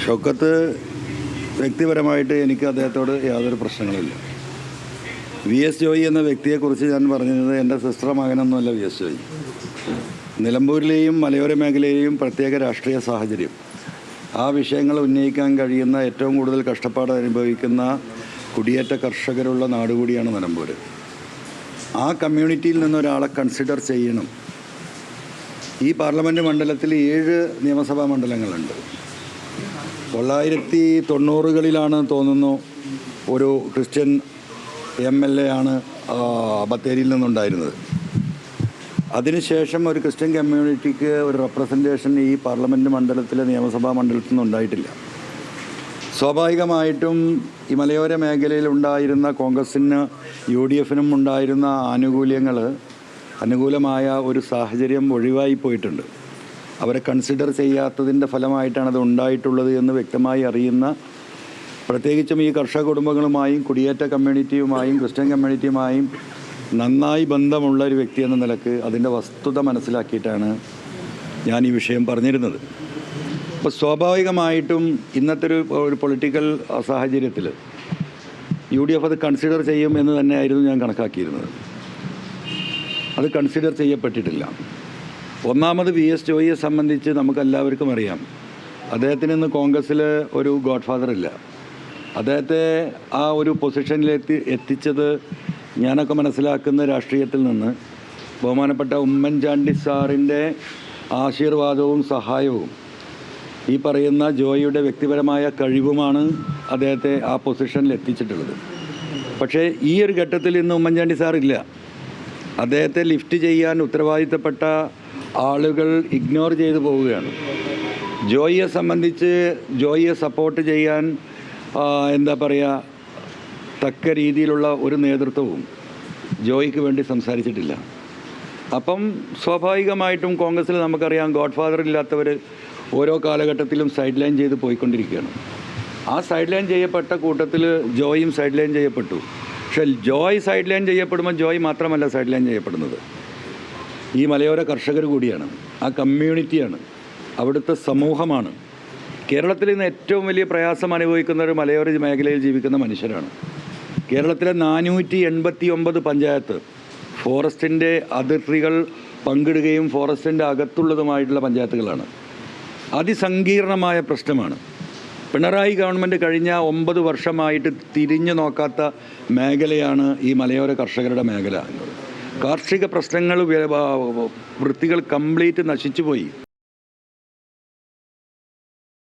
ഷൗക്കത്ത് വ്യക്തിപരമായിട്ട് എനിക്ക് അദ്ദേഹത്തോട് യാതൊരു പ്രശ്നങ്ങളുമില്ല. VS ജോയി എന്ന വ്യക്തിയെക്കുറിച്ച് ഞാൻ പറഞ്ഞത് എൻ്റെ സിസ്റ്റർ മകനൊന്നുമല്ല VS ജോയി. നിലമ്പൂരിലെയും മലയോര മേഖലയിലെയും പ്രത്യേക രാഷ്ട്രീയ സാഹചര്യം, ആ വിഷയങ്ങൾ ഉന്നയിക്കാൻ കഴിയുന്ന ഏറ്റവും കൂടുതൽ കഷ്ടപ്പാട് അനുഭവിക്കുന്ന കുടിയേറ്റ കർഷകരുള്ള നാടുകൂടിയാണ് നിലമ്പൂർ. ആ കമ്മ്യൂണിറ്റിയിൽ നിന്നൊരാളെ കൺസിഡർ ചെയ്യണം. ഈ പാർലമെൻറ്റ് മണ്ഡലത്തിൽ 7 നിയമസഭാ മണ്ഡലങ്ങളുണ്ട്. 1990കളിലാണ് തോന്നുന്നു ഒരു ക്രിസ്ത്യൻ MLA ആണ് ബത്തേരിയിൽ നിന്നുണ്ടായിരുന്നത്. അതിനുശേഷം ഒരു ക്രിസ്ത്യൻ കമ്മ്യൂണിറ്റിക്ക് ഒരു റെപ്രസെൻറ്റേഷൻ ഈ പാർലമെൻറ്റ് മണ്ഡലത്തിലെ നിയമസഭാ മണ്ഡലത്തിൽ നിന്നും ഉണ്ടായിട്ടില്ല. സ്വാഭാവികമായിട്ടും ഈ മലയോര മേഖലയിൽ ഉണ്ടായിരുന്ന കോൺഗ്രസിന് UDFനും ഉണ്ടായിരുന്ന അനുകൂലമായ ഒരു സാഹചര്യം ഒഴിവായി പോയിട്ടുണ്ട്. അവരെ കൺസിഡർ ചെയ്യാത്തതിൻ്റെ ഫലമായിട്ടാണ് അത് ഉണ്ടായിട്ടുള്ളത് എന്ന് വ്യക്തമായി അറിയുന്ന, പ്രത്യേകിച്ചും ഈ കർഷക കുടുംബങ്ങളുമായും കുടിയേറ്റ കമ്മ്യൂണിറ്റിയുമായും ക്രിസ്ത്യൻ കമ്മ്യൂണിറ്റിയുമായും നന്നായി ബന്ധമുള്ള ഒരു വ്യക്തി എന്ന നിലക്ക് അതിൻ്റെ വസ്തുത മനസ്സിലാക്കിയിട്ടാണ് ഞാൻ ഈ വിഷയം പറഞ്ഞിരുന്നത്. അപ്പോൾ സ്വാഭാവികമായിട്ടും ഇന്നത്തെ ഒരു പൊളിറ്റിക്കൽ സാഹചര്യത്തിൽ UDF അത് കൺസിഡർ ചെയ്യും എന്ന് തന്നെയായിരുന്നു ഞാൻ കണക്കാക്കിയിരുന്നത്. അത് കൺസിഡർ ചെയ്യപ്പെട്ടിട്ടില്ല. ഒന്നാമത് VS ജോയിയെ സംബന്ധിച്ച് നമുക്കെല്ലാവർക്കും അറിയാം, അദ്ദേഹത്തിന് ഇന്ന് കോൺഗ്രസ്സിൽ ഒരു ഗോഡ് ഫാദർ ഇല്ല. അദ്ദേഹത്തെ ആ ഒരു പൊസിഷനിലെത്തിച്ചത് ഞാനൊക്കെ മനസ്സിലാക്കുന്ന രാഷ്ട്രീയത്തിൽ നിന്ന് ബഹുമാനപ്പെട്ട ഉമ്മൻചാണ്ടി സാറിൻ്റെ ആശീർവാദവും സഹായവും ഈ പറയുന്ന ജോയിയുടെ വ്യക്തിപരമായ കഴിവുമാണ് അദ്ദേഹത്തെ ആ പൊസിഷനിൽ എത്തിച്ചിട്ടുള്ളത്. പക്ഷേ ഈ ഒരു ഘട്ടത്തിൽ ഇന്ന് ഉമ്മൻചാണ്ടി സാറില്ല. അദ്ദേഹത്തെ ലിഫ്റ്റ് ചെയ്യാൻ ഉത്തരവാദിത്തപ്പെട്ട ആളുകൾ ഇഗ്നോർ ചെയ്തു പോവുകയാണ്. ജോയിയെ സംബന്ധിച്ച് ജോയിയെ സപ്പോർട്ട് ചെയ്യാൻ തക്ക രീതിയിലുള്ള ഒരു നേതൃത്വവും ജോയിക്ക് വേണ്ടി സംസാരിച്ചിട്ടില്ല. അപ്പം സ്വാഭാവികമായിട്ടും കോൺഗ്രസ്സിൽ നമുക്കറിയാം, ഗോഡ് ഫാദർ ഇല്ലാത്തവർ ഓരോ കാലഘട്ടത്തിലും സൈഡ് ലൈൻ ചെയ്ത് പോയിക്കൊണ്ടിരിക്കുകയാണ്. ആ സൈഡ് ലൈൻ ചെയ്യപ്പെട്ട കൂട്ടത്തിൽ ജോയിയും സൈഡ് ലൈൻ ചെയ്യപ്പെട്ടു. പക്ഷേ ജോയ് സൈഡ് ലൈൻ ചെയ്യപ്പെടുമ്പോൾ ജോയ് മാത്രമല്ല സൈഡ് ലൈൻ ചെയ്യപ്പെടുന്നത്, ഈ മലയോര കർഷകർ കൂടിയാണ്, ആ കമ്മ്യൂണിറ്റിയാണ്, അവിടുത്തെ സമൂഹമാണ്. കേരളത്തിൽ ഇന്ന് ഏറ്റവും വലിയ പ്രയാസം അനുഭവിക്കുന്ന ഒരു മലയോര മേഖലയിൽ ജീവിക്കുന്ന മനുഷ്യരാണ്. കേരളത്തിലെ 489 പഞ്ചായത്ത് ഫോറസ്റ്റിൻ്റെ അതിർത്തികൾ പങ്കിടുകയും ഫോറസ്റ്റിൻ്റെ അകത്തുള്ളതുമായിട്ടുള്ള പഞ്ചായത്തുകളാണ്. അതിസങ്കീർണമായ പ്രശ്നമാണ്. പിണറായി ഗവൺമെൻറ് കഴിഞ്ഞ 9 വർഷമായിട്ട് തിരിഞ്ഞു നോക്കാത്ത മേഖലയാണ് ഈ മലയോര കർഷകരുടെ മേഖല. കാർഷിക പ്രശ്നങ്ങൾ വൃത്തികൾ കംപ്ലീറ്റ് നശിച്ചു പോയി.